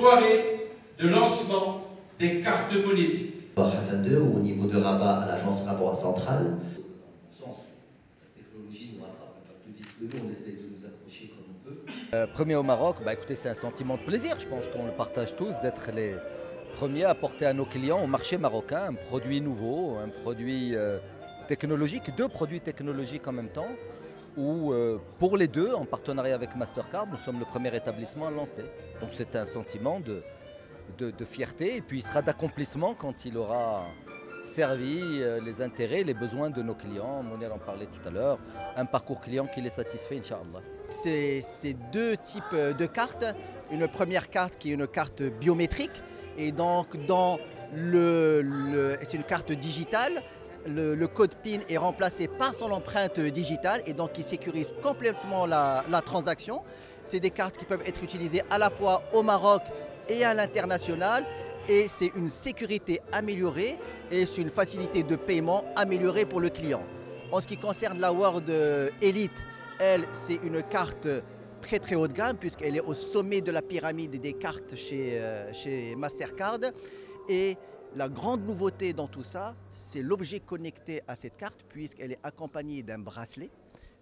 soirée de lancement des cartes monétiques. Hassan II, au niveau de Rabat, à l'agence Rabat centrale. La technologie nous rattrape un peu plus vite que nous, on essaie de nous accrocher comme on peut. Premier au Maroc, écoutez, c'est un sentiment de plaisir, je pense qu'on le partage tous, d'être les premiers à apporter à nos clients au marché marocain un produit nouveau, un produit technologique, deux produits technologiques en même temps, où pour les deux, en partenariat avec Mastercard, nous sommes le premier établissement à lancer. Donc c'est un sentiment de fierté et puis il sera d'accomplissement quand il aura servi les intérêts, les besoins de nos clients. Mounir en parlait tout à l'heure, un parcours client qui les satisfait, Inch'Allah. C'est deux types de cartes. Une première carte qui est une carte biométrique et donc c'est une carte digitale. Le code PIN est remplacé par son empreinte digitale et donc qui sécurise complètement la transaction. C'est des cartes qui peuvent être utilisées à la fois au Maroc et à l'international et c'est une sécurité améliorée et c'est une facilité de paiement améliorée pour le client. En ce qui concerne la World Elite, elle, c'est une carte très très haut de gamme puisqu'elle est au sommet de la pyramide des cartes chez Mastercard. Et la grande nouveauté dans tout ça, c'est l'objet connecté à cette carte puisqu'elle est accompagnée d'un bracelet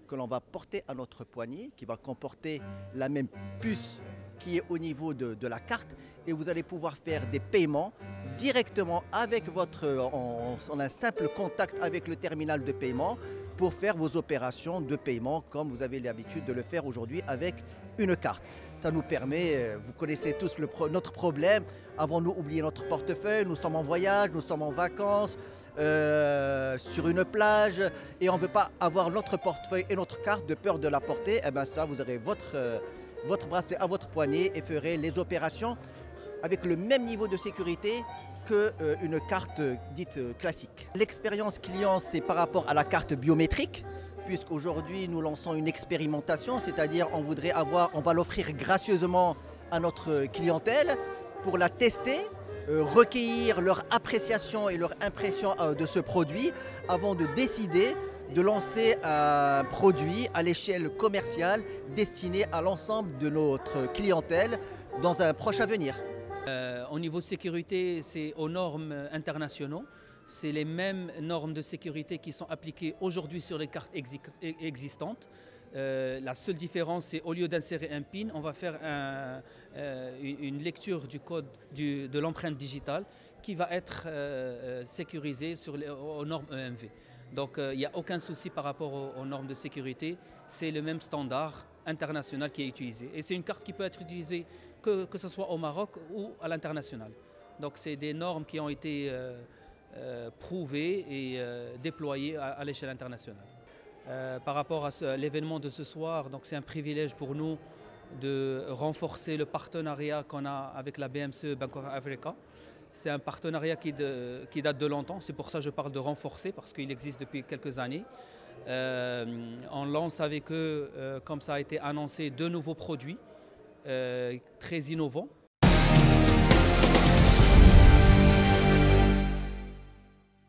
que l'on va porter à notre poignet, qui va comporter la même puce qui est au niveau de la carte et vous allez pouvoir faire des paiements directement avec en un simple contact avec le terminal de paiement pour faire vos opérations de paiement comme vous avez l'habitude de le faire aujourd'hui avec une carte. Ça nous permet, vous connaissez tous notre problème, avons-nous oublié notre portefeuille, nous sommes en voyage, nous sommes en vacances, sur une plage et on ne veut pas avoir notre portefeuille et notre carte de peur de la porter, et bien ça vous aurez votre bracelet à votre poignet et ferez les opérations avec le même niveau de sécurité qu'une carte dite classique. L'expérience client, c'est par rapport à la carte biométrique, puisqu'aujourd'hui nous lançons une expérimentation, c'est-à-dire on va l'offrir gracieusement à notre clientèle pour la tester, recueillir leur appréciation et leur impression de ce produit avant de décider de lancer un produit à l'échelle commerciale destiné à l'ensemble de notre clientèle dans un proche avenir. Au niveau sécurité, c'est aux normes internationales. C'est les mêmes normes de sécurité qui sont appliquées aujourd'hui sur les cartes existantes. La seule différence, c'est au lieu d'insérer un PIN, on va faire une lecture du code de l'empreinte digitale qui va être sécurisée aux normes EMV. Donc il n'y a aucun souci par rapport aux normes de sécurité. C'est le même standard international qui est utilisé. Et c'est une carte qui peut être utilisée que ce soit au Maroc ou à l'international. Donc c'est des normes qui ont été prouvées et déployées à l'échelle internationale. Par rapport à l'événement de ce soir, donc c'est un privilège pour nous de renforcer le partenariat qu'on a avec la BMCE Bank of Africa. C'est un partenariat qui date de longtemps, c'est pour ça que je parle de renforcer, parce qu'il existe depuis quelques années. On lance avec eux, comme ça a été annoncé, deux nouveaux produits très innovants